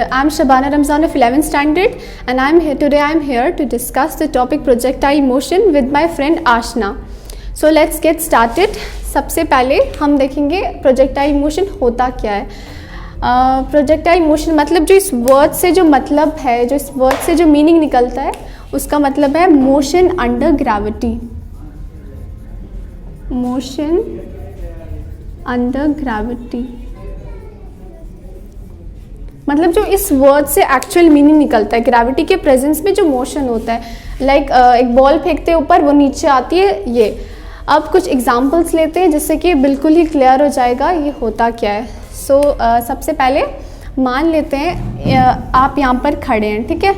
I'm Shabana Ramzan of 11th standard, and today I'm here to discuss the topic projectile motion with my friend Ashna. So let's get started. सबसे पहले हम देखेंगे projectile motion होता क्या है. Projectile motion मतलब जो इस वर्ड से जो मतलब है, जो इस वर्ड से जो मीनिंग निकलता है, उसका मतलब है motion under gravity. Motion under gravity मतलब जो इस वर्ड से एक्चुअल मीनिंग निकलता है, ग्रेविटी के प्रेजेंस में जो मोशन होता है. लाइक एक बॉल फेंकते ऊपर, वो नीचे आती है. ये अब कुछ एग्जांपल्स लेते हैं जिससे कि बिल्कुल ही क्लियर हो जाएगा ये होता क्या है. सो सबसे पहले मान लेते हैं आप यहाँ पर खड़े हैं, ठीक है.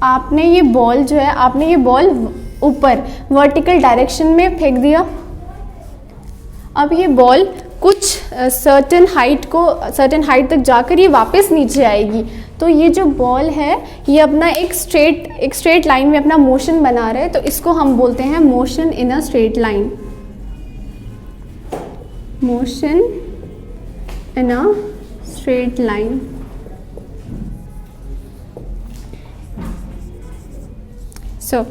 आपने ये बॉल जो है, आपने ये बॉल ऊपर वर्टिकल डायरेक्शन में फेंक दिया. अब ये बॉल कुछ सर्टेन हाइट तक जाकर ये वापस नीचे आएगी. तो ये जो बॉल है ये अपना एक स्ट्रेट लाइन में अपना मोशन बना रहा है, तो इसको हम बोलते हैं motion in a straight line. Motion in a straight line. So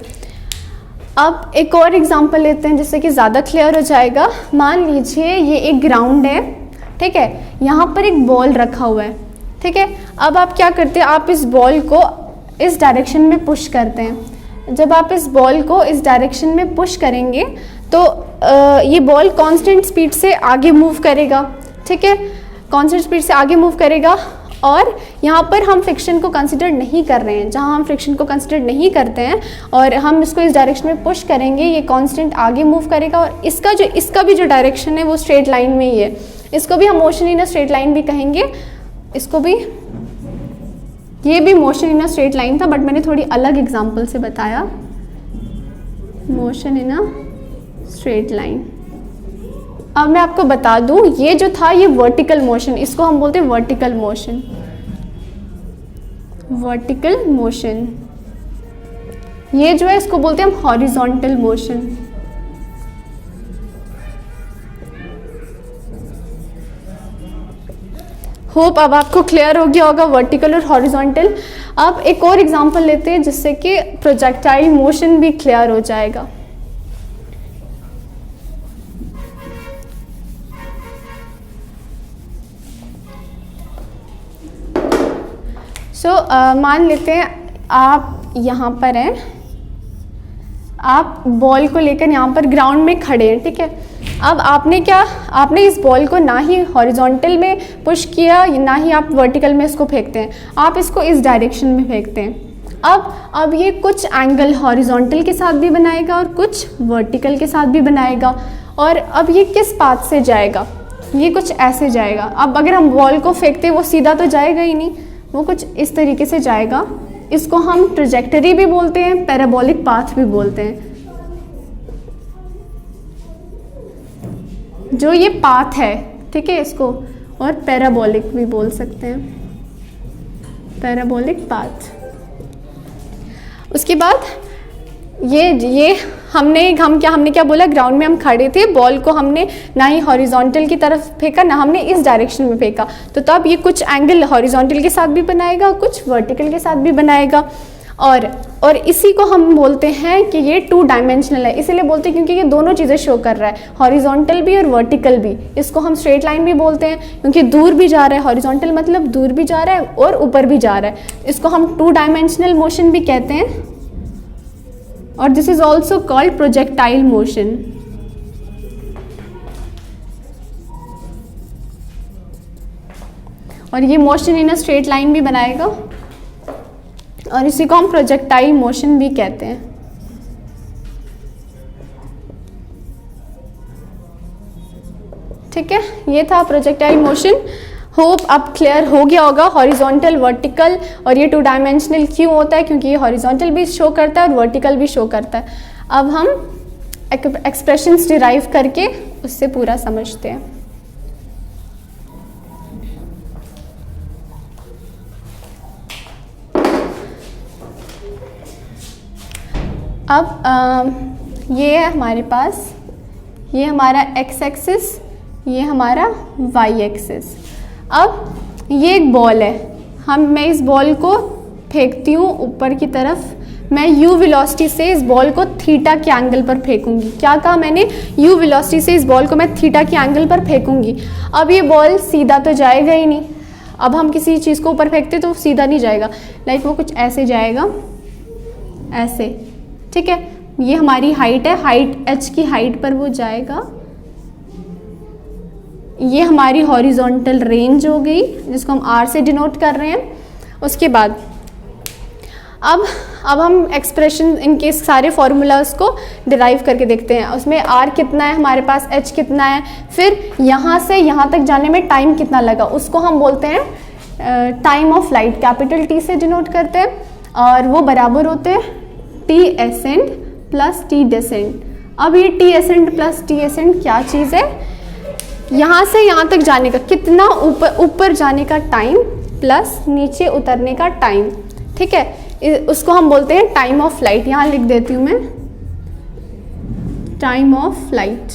अब एक और एग्जांपल लेते हैं जिससे कि ज़्यादा क्लियर हो जाएगा. मान लीजिए ये एक ग्राउंड है, ठीक है. यहाँ पर एक बॉल रखा हुआ है, ठीक है. अब आप क्या करते हैं, आप इस बॉल को इस डायरेक्शन में पुश करते हैं. जब आप इस बॉल को इस डायरेक्शन में पुश करेंगे तो ये बॉल कांस्टेंट स्पीड से आगे मूव करेगा, ठीक है. कांस्टेंट स्पीड से आगे मूव करेगा और यहाँ पर हम फ्रिक्शन को कंसिडर नहीं कर रहे हैं. जहाँ हम फ्रिक्शन को कंसिडर नहीं करते हैं और हम इसको इस डायरेक्शन में पुश करेंगे, ये कांस्टेंट आगे मूव करेगा और इसका भी जो डायरेक्शन है वो स्ट्रेट लाइन में ही है. इसको भी हम motion in a straight line भी कहेंगे. इसको भी, ये भी motion in a straight line था, बट मैंने थोड़ी अलग एग्जाम्पल से बताया. Motion in a straight line. अब मैं आपको बता दूं, ये जो था ये वर्टिकल मोशन, इसको हम बोलते हैं वर्टिकल मोशन. Vertical motion. ये जो है इसको बोलते हैं हम हॉरिजॉन्टल मोशन. होप अब आपको क्लियर हो गया होगा वर्टिकल और हॉरिजॉन्टल. अब एक और एग्जांपल लेते हैं जिससे कि प्रोजेक्टाइल मोशन भी क्लियर हो जाएगा. मान लेते हैं आप यहाँ पर हैं, आप बॉल को लेकर यहाँ पर ग्राउंड में खड़े हैं, ठीक है. अब आपने इस बॉल को ना ही हॉरिजॉन्टल में पुश किया, ना ही आप वर्टिकल में इसको फेंकते हैं, आप इसको इस डायरेक्शन में फेंकते हैं. अब ये कुछ एंगल हॉरिजॉन्टल के साथ भी बनाएगा और कुछ वर्टिकल के साथ भी बनाएगा. और अब ये किस पाथ से जाएगा, ये कुछ ऐसे जाएगा. अब अगर हम बॉल को फेंकते वो सीधा तो जाएगा ही नहीं, वो कुछ इस तरीके से जाएगा. इसको हम ट्रैजेक्टरी भी बोलते हैं, पैराबोलिक पाथ भी बोलते हैं. जो ये पाथ है, ठीक है, इसको और पैराबोलिक भी बोल सकते हैं, पैराबोलिक पाथ. उसके बाद हमने क्या बोला, ग्राउंड में हम खड़े थे, बॉल को हमने ना ही हॉरिजॉन्टल की तरफ फेंका ना हमने इस डायरेक्शन में फेंका. तो तब ये कुछ एंगल हॉरिजॉन्टल के साथ भी बनाएगा, कुछ वर्टिकल के साथ भी बनाएगा. और इसी को हम बोलते हैं कि ये 2 डायमेंशनल है. इसीलिए बोलते हैं क्योंकि ये दोनों चीज़ें शो कर रहा है, हॉरिजॉन्टल भी और वर्टिकल भी. इसको हम स्ट्रेट लाइन भी बोलते हैं क्योंकि दूर भी जा रहा है. हॉरिजॉन्टल मतलब दूर भी जा रहा है और ऊपर भी जा रहा है. इसको हम 2 डायमेंशनल मोशन भी कहते हैं. और this is also called projectile motion. और ये motion in a straight line भी बनाएगा और इसी को हम प्रोजेक्टाइल मोशन भी कहते हैं. ठीक है, ये था प्रोजेक्टाइल मोशन. होप अब क्लियर हो गया होगा हॉरिजॉन्टल, वर्टिकल और ये 2 डायमेंशनल क्यों होता है, क्योंकि ये हॉरिजॉन्टल भी शो करता है और वर्टिकल भी शो करता है. अब हम एक्सप्रेशंस डिराइव करके उससे पूरा समझते हैं. अब ये है हमारे पास, ये हमारा एक्स एक्सिस, ये हमारा वाई एक्सिस. अब ये एक बॉल है, मैं इस बॉल को फेंकती हूँ ऊपर की तरफ, मैं u वेलोसिटी से इस बॉल को थीटा के एंगल पर फेंकूंगी। क्या कहा मैंने, u वेलोसिटी से इस बॉल को मैं थीटा के एंगल पर फेंकूंगी। अब ये बॉल सीधा तो जाएगा ही नहीं, अब हम किसी चीज़ को ऊपर फेंकते तो सीधा नहीं जाएगा, लाइक वो कुछ ऐसे जाएगा, ऐसे, ठीक है। ये हमारी हाइट है, हाइट h की हाइट पर वो जाएगा। ये हमारी हॉरिजॉन्टल रेंज हो गई जिसको हम r से डिनोट कर रहे हैं। उसके बाद अब हम एक्सप्रेशन इनके सारे फार्मूलाज को डिराइव करके देखते हैं। उसमें r कितना है हमारे पास, h कितना है, फिर यहाँ से यहाँ तक जाने में टाइम कितना लगा, उसको हम बोलते हैं time of light, capital T से डिनोट करते हैं, और वो बराबर होते हैं T ascend plus T descend. अब ये T ascend plus T ascend क्या चीज़ है, यहाँ से यहाँ तक जाने का कितना ऊपर जाने का टाइम प्लस नीचे उतरने का टाइम, ठीक है, उसको हम बोलते हैं टाइम ऑफ लाइट। यहाँ लिख देती हूँ मैं, टाइम ऑफ लाइट।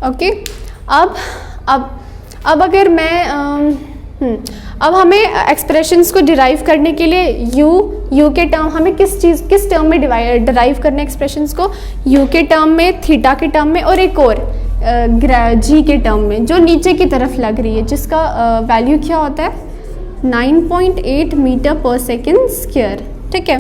ओके, अब अगर मैं अब हमें एक्सप्रेशंस को डिराइव करने के लिए u के टर्म, हमें किस टर्म में डिराइव करने एक्सप्रेशंस को, u के टर्म में, थीटा के टर्म में, और एक और g के टर्म में जो नीचे की तरफ लग रही है, जिसका वैल्यू क्या होता है 9.8 मीटर पर सेकेंड स्क्वायर, ठीक है।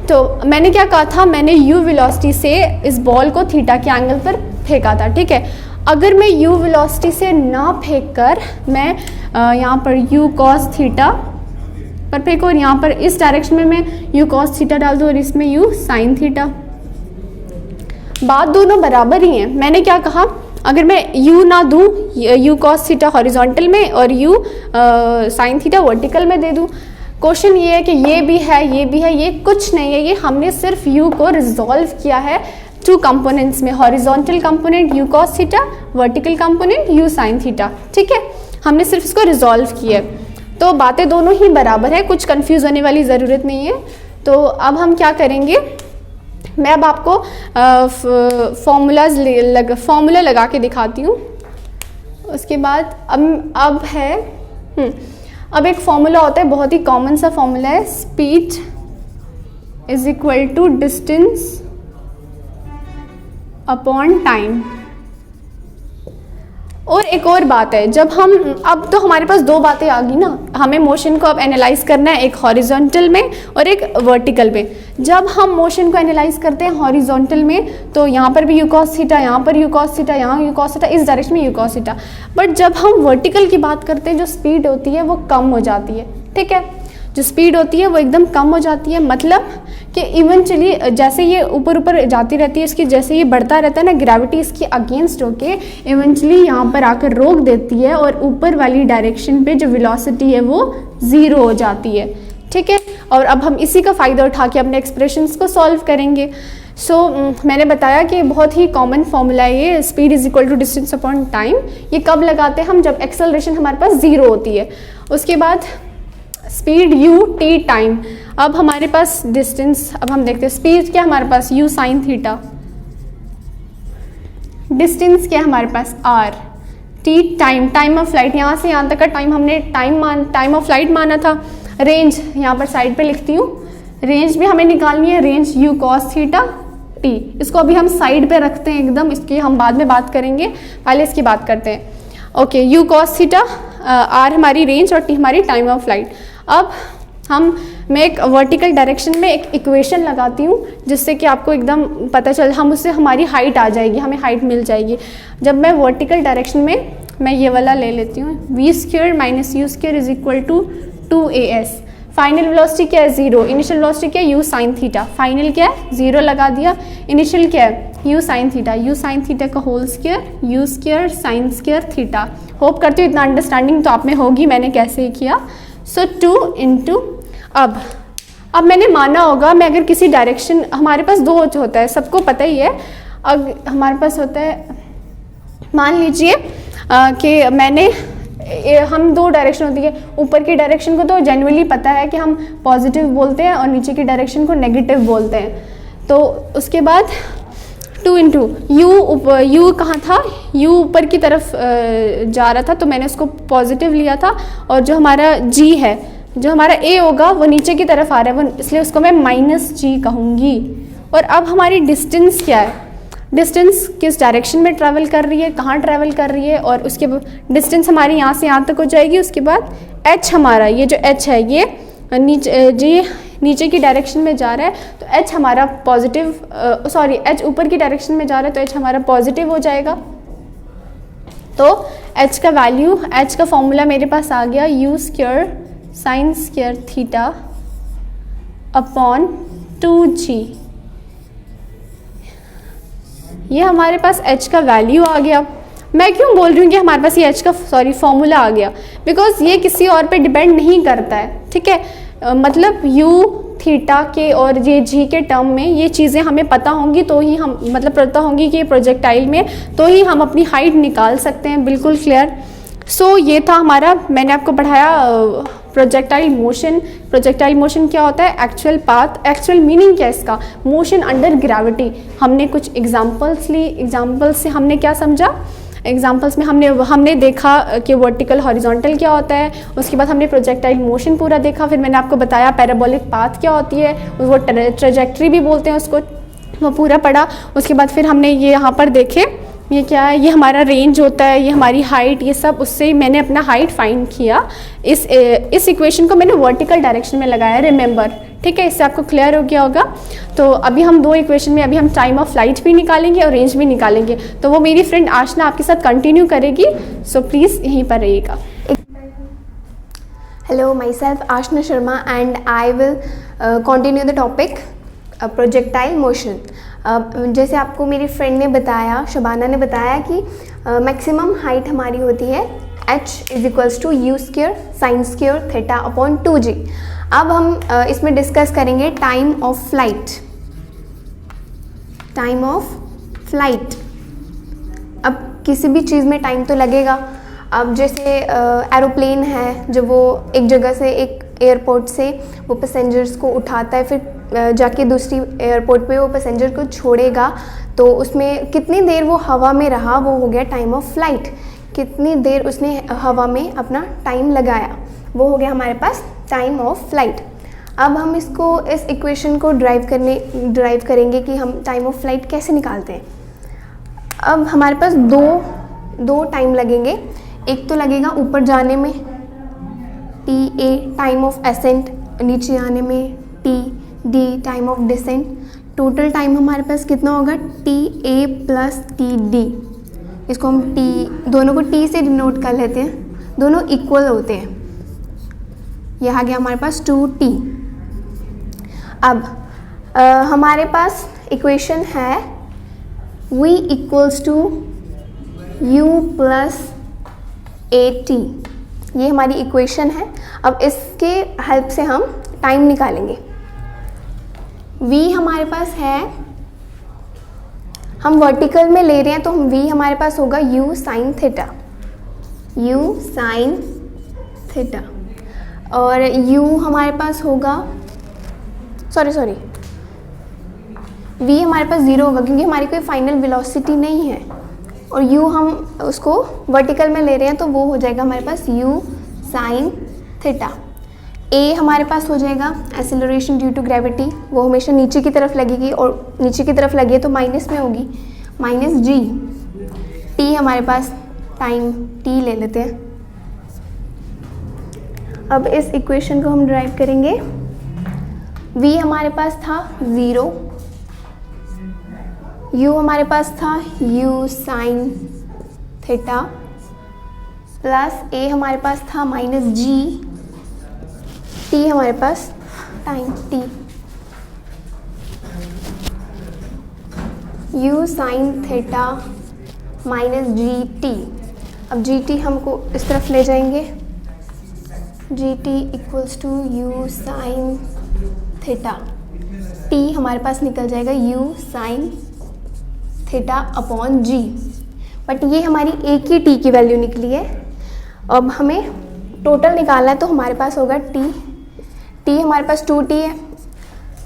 तो मैंने क्या कहा था, मैंने u वेलोसिटी से इस बॉल को थीटा के एंगल पर फेंका था, ठीक है। अगर मैं u वेलोसिटी से ना फेंक कर मैं यहाँ पर u cos थीटा पर फेंको, और यहाँ पर इस डायरेक्शन में मैं u cos थीटा डाल दूँ और इसमें u sin थीटा, बात दोनों बराबर ही हैं। मैंने क्या कहा, अगर मैं u ना दूँ, u cos थीटा हॉरिजॉन्टल में और u sin थीटा वर्टिकल में दे दूँ, क्वेश्चन ये है कि ये भी है, ये भी है, ये कुछ नहीं है, ये हमने सिर्फ u को रिजॉल्व किया है टू कंपोनेंट्स में, horizontal component u cos theta, vertical component u sin theta, ठीक है। हमने सिर्फ इसको रिजॉल्व किया है, तो बातें दोनों ही बराबर है, कुछ कंफ्यूज होने वाली ज़रूरत नहीं है। तो अब हम क्या करेंगे, मैं अब आपको फॉर्मूला लगा के दिखाती हूँ। उसके बाद अब है अब एक फॉर्मूला होता है, बहुत ही कॉमन सा फॉर्मूला है, speed is equal to distance upon time. और एक और बात है, जब हम, अब तो हमारे पास दो बातें आ गई ना, हमें मोशन को अब एनालाइज करना है, एक हॉरिजॉन्टल में और एक वर्टिकल में। जब हम मोशन को एनालाइज करते हैं हॉरिजॉन्टल में, तो यहाँ पर भी u cos थीटा, यहाँ पर u cos थीटा, यहाँ u cos थीटा, इस डायरेक्शन में u cos थीटा। बट जब हम वर्टिकल की बात करते हैं, जो स्पीड होती है वो कम हो जाती है, ठीक है, जो स्पीड होती है वो एकदम कम हो जाती है। मतलब कि इवेंचुअली जैसे ये ऊपर ऊपर जाती रहती है, इसकी जैसे ये बढ़ता रहता है ना, ग्रेविटी इसकी अगेंस्ट होके इवेंचुअली यहाँ पर आकर रोक देती है, और ऊपर वाली डायरेक्शन पे जो वेलोसिटी है वो ज़ीरो हो जाती है, ठीक है। और अब हम इसी का फ़ायदा उठा के अपने एक्सप्रेशंस को सॉल्व करेंगे। मैंने बताया कि बहुत ही कॉमन फॉर्मूला है ये, speed is equal to distance upon time. ये कब लगाते हैं हम, जब एक्सेलरेशन हमारे पास ज़ीरो होती है। उसके बाद स्पीड u t टाइम, अब हमारे पास डिस्टेंस, अब हम देखते हैं स्पीड क्या हमारे पास u sin थीटा, डिस्टेंस क्या हमारे पास r, t time of flight, यहाँ से यहाँ तक का टाइम हमने टाइम ऑफ फ्लाइट माना था। रेंज यहाँ पर साइड पे लिखती हूँ, रेंज भी हमें निकालनी है, range u cos theta t, इसको अभी हम साइड पे रखते हैं एकदम, इसकी हम बाद में बात करेंगे, पहले इसकी बात करते हैं। Okay, u cos theta, r हमारी रेंज और t हमारी टाइम ऑफ फ्लाइट। अब मैं एक वर्टिकल डायरेक्शन में एक इक्वेशन लगाती हूँ, जिससे कि आपको एकदम पता चल, हम उससे हमारी हाइट आ जाएगी, हमें हाइट मिल जाएगी। जब मैं वर्टिकल डायरेक्शन में, मैं ये वाला ले लेती हूँ, v square minus u square is equal to 2as। Final velocity क्या है, जीरो। इनिशियल वेलोसिटी क्या है, u sin थीटा। फाइनल क्या है, जीरो लगा दिया। इनिशियल क्या है, u sin theta. u sin theta का whole square, u square sine square theta. Hope करती हूँ इतना अंडरस्टैंडिंग तो आप में होगी मैंने कैसे किया। सो 2 इंटू, अब मैंने माना होगा, मैं अगर किसी डायरेक्शन, हमारे पास दो होता है, सबको पता ही है। अब हमारे पास होता है, मान लीजिए कि हम दो डायरेक्शन होती है, ऊपर की डायरेक्शन को तो जनरली पता है कि हम पॉजिटिव बोलते हैं और नीचे की डायरेक्शन को नेगेटिव बोलते हैं। तो उसके बाद 2 इंटू यू कहाँ था, यू ऊपर की तरफ जा रहा था तो मैंने उसको पॉजिटिव लिया था, और जो हमारा जी है, जो हमारा ए होगा वो नीचे की तरफ आ रहा है, वो इसलिए उसको मैं माइनस जी कहूँगी। और अब हमारी डिस्टेंस क्या है, डिस्टेंस किस डायरेक्शन में ट्रैवल कर रही है, कहाँ ट्रैवल कर रही है, और उसके डिस्टेंस हमारी यहाँ से यहाँ तक हो जाएगी। उसके बाद एच हमारा, ये जो एच है ये नीचे की डायरेक्शन में जा रहा है, तो एच हमारा पॉजिटिव, सॉरी एच ऊपर की डायरेक्शन में जा रहा है तो एच हमारा पॉजिटिव हो जाएगा। तो एच का वैल्यू, एच का फॉर्मूला मेरे पास आ गया you square sine square theta upon 2g। ये हमारे पास h का वैल्यू आ गया। मैं क्यों बोल रही हूँ कि हमारे पास ये h का फॉर्मूला आ गया, बिकॉज ये किसी और पे डिपेंड नहीं करता है, ठीक है। मतलब u थीटा के और ये g के टर्म में ये चीज़ें हमें पता होंगी तो ही हम, मतलब पता होंगी कि प्रोजेक्टाइल में, तो ही हम अपनी हाइट निकाल सकते हैं। बिल्कुल क्लियर। सो ये था हमारा, मैंने आपको पढ़ाया प्रोजेक्टाइल मोशन। प्रोजेक्टाइल मोशन क्या होता है, एक्चुअल पाथ, एक्चुअल मीनिंग क्या है इसका, मोशन अंडर ग्रेविटी। हमने कुछ एग्जांपल्स ली, एग्जांपल्स से हमने क्या समझा, एग्जांपल्स में हमने देखा कि वर्टिकल हॉरिजॉन्टल क्या होता है, उसके बाद हमने प्रोजेक्टाइल मोशन पूरा देखा, फिर मैंने आपको बताया पैराबोलिक पाथ क्या होती है, वो ट्रेजेक्ट्री भी बोलते हैं उसको, वो पूरा पढ़ा। उसके बाद फिर हमने ये यहाँ पर देखे, ये क्या है, ये हमारा रेंज होता है, ये हमारी हाइट, ये सब, उससे मैंने अपना हाइट फाइंड किया। इस इक्वेशन को मैंने वर्टिकल डायरेक्शन में लगाया, रिमेंबर, ठीक है। इससे आपको क्लियर हो गया होगा। तो अभी हम दो इक्वेशन में, अभी हम टाइम ऑफ फ्लाइट भी निकालेंगे और रेंज भी निकालेंगे, तो वो मेरी फ्रेंड आशना आपके साथ कंटिन्यू करेगी। सो प्लीज़ यहीं पर रहिएगा। Hello, my self Aashna Sharma and I will continue the topic projectile motion. जैसे आपको मेरी फ्रेंड ने बताया, शबाना ने बताया कि मैक्सिमम हाइट हमारी होती है h is equals to u square sine square theta upon 2g। अब हम इसमें डिस्कस करेंगे time of flight. Time of flight, अब किसी भी चीज़ में टाइम तो लगेगा। अब जैसे एरोप्लेन है, जब वो एक जगह से, एक एयरपोर्ट से वो पैसेंजर्स को उठाता है, फिर जाके दूसरी एयरपोर्ट पे वो पैसेंजर को छोड़ेगा, तो उसमें कितनी देर वो हवा में रहा, वो हो गया टाइम ऑफ फ्लाइट। कितनी देर उसने हवा में अपना टाइम लगाया, वो हो गया हमारे पास टाइम ऑफ फ्लाइट। अब हम इसको, इस इक्वेशन को ड्राइव करेंगे कि हम टाइम ऑफ फ्लाइट कैसे निकालते हैं। अब हमारे पास दो टाइम लगेंगे। एक तो लगेगा ऊपर जाने में, T A time of ascent, नीचे आने में T D time of descent. Total time हमारे पास कितना होगा, T A plus T D. इसको हम टी, दोनों को टी से डिनोट कर लेते हैं, दोनों इक्वल होते हैं। यह आ गया हमारे पास 2t। अब हमारे पास इक्वेशन है v equals to u plus at। ये हमारी इक्वेशन है। अब इसके हेल्प से हम टाइम निकालेंगे। v हमारे पास है, हम वर्टिकल में ले रहे हैं तो हम v हमारे पास होगा u sine theta, u sine theta, और u हमारे पास होगा, सॉरी v हमारे पास 0 होगा क्योंकि हमारी कोई फाइनल वेलोसिटी नहीं है, और u हम उसको वर्टिकल में ले रहे हैं तो वो हो जाएगा हमारे पास u साइन थीटा। a हमारे पास हो जाएगा एक्सेलरेशन ड्यू टू ग्रेविटी, वो हमेशा नीचे की तरफ लगेगी, और नीचे की तरफ लगी है तो माइनस में होगी, माइनस g। t हमारे पास टाइम t ले लेते हैं। अब इस इक्वेशन को हम ड्राइव करेंगे। v हमारे पास था 0, u हमारे पास था u sine theta, plus a हमारे पास था माइनस g, t हमारे पास time t, u sine theta minus g t. अब जी टी हमको इस तरफ ले जाएंगे, g t equals to u sine theta, t हमारे पास निकल जाएगा u sine theta upon g. But ये हमारी एक ही t की वैल्यू निकली है। अब हमें टोटल निकालना है तो हमारे पास होगा t हमारे पास 2t है,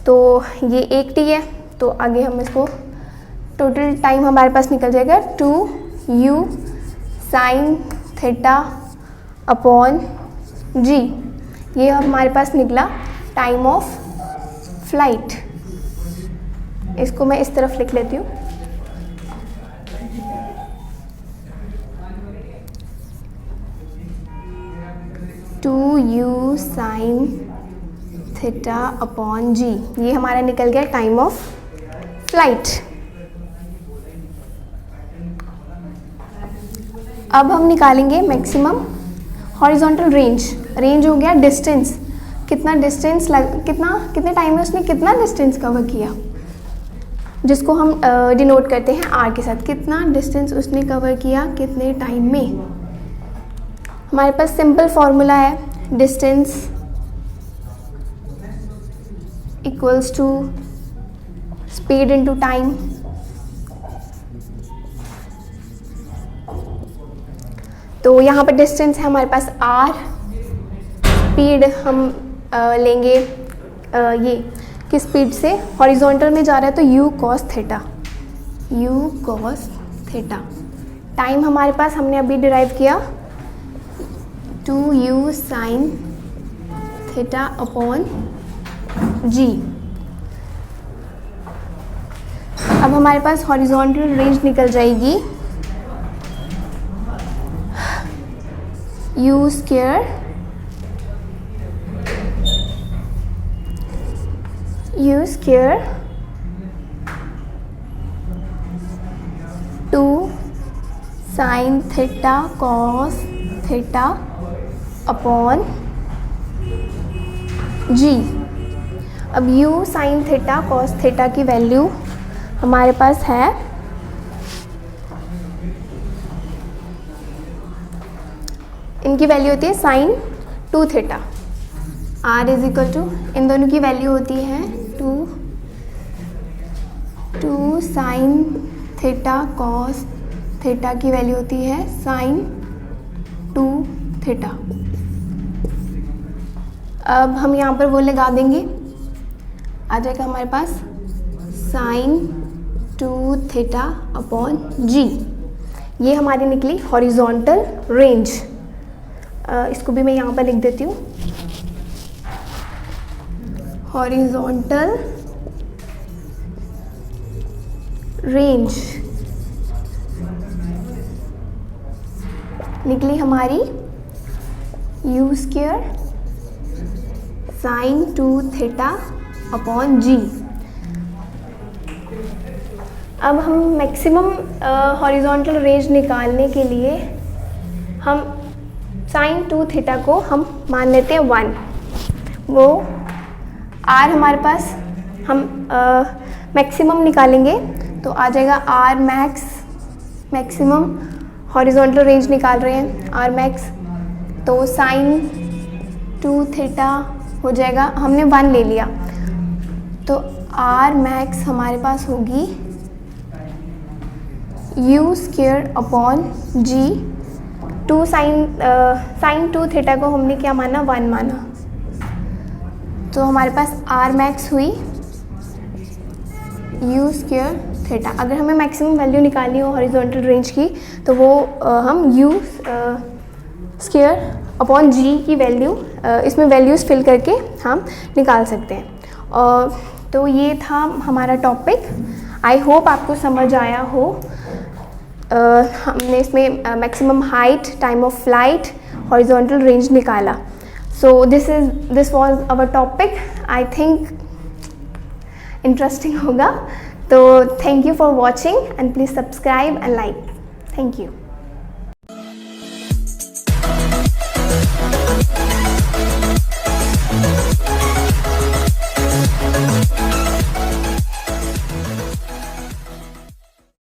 तो ये 1t है, तो आगे हम इसको टोटल टाइम हमारे पास निकल जाएगा 2u sin theta upon g। ये हमारे पास निकला टाइम ऑफ फ्लाइट। इसको मैं इस तरफ लिख लेती हूँ। Two u sine theta upon g, ये हमारा निकल गया टाइम ऑफ फ्लाइट। अब हम निकालेंगे मैक्सिमम हॉरिजॉन्टल रेंज। रेंज हो गया डिस्टेंस, कितना डिस्टेंस कितने टाइम में उसने कितना डिस्टेंस कवर किया, जिसको हम डिनोट करते हैं आर के साथ। कितना डिस्टेंस उसने कवर किया कितने टाइम में। हमारे पास सिंपल फॉर्मूला है, distance equals to speed into time. तो यहाँ पर डिस्टेंस है हमारे पास r, स्पीड हम लेंगे ये किस स्पीड से हॉरिजॉन्टल में जा रहा है तो u cos theta, u cos theta. Time हमारे पास हमने अभी डिराइव किया 2u sin theta upon g। अब हमारे पास हॉरिजॉन्टल रेंज निकल जाएगी u square two sine theta cos theta upon g. अब u sine theta cos theta की वैल्यू हमारे पास है इनकी वैल्यू होती है sine 2 theta. r is equal to इन दोनों की वैल्यू होती है 2 साइन थीटा कॉस थीटा की वैल्यू होती है साइन 2 थीटा। अब हम यहाँ पर वो लगा देंगे, आ जाएगा हमारे पास साइन 2 थीटा अपॉन जी। ये हमारी निकली हॉरिजॉन्टल रेंज। इसको भी मैं यहाँ पर लिख देती हूँ, हॉरिजॉन्टल रेंज निकली हमारी u square sine 2 theta upon g. अब हम मैक्सिमम हॉरिजॉन्टल रेंज निकालने के लिए हम साइन 2 थीटा को हम मान लेते हैं 1। वो r हमारे पास हम मैक्सिमम निकालेंगे तो आ जाएगा r max, maximum horizontal range निकाल रहे हैं r मैक्स, तो साइन 2 थीटा हो जाएगा, हमने 1 ले लिया तो r मैक्स हमारे पास होगी u स्क्वायर अपॉन जी। 2 साइन 2 थीटा को हमने क्या माना 1 माना, तो हमारे पास r मैक्स हुई u स्क्वायर थीटा। अगर हमें मैक्सिमम वैल्यू निकालनी हो हॉरिजॉन्टल रेंज की तो वो हम u स्क्वायर अपॉन g की वैल्यू इसमें वैल्यूज़ फिल करके हम निकाल सकते हैं। तो ये था हमारा टॉपिक। आई होप आपको समझ आया हो। हमने इसमें maximum height, time of flight, horizontal range निकाला। So this was our topic. I think interesting होगा। तो thank you for watching and please subscribe and like. Thank you.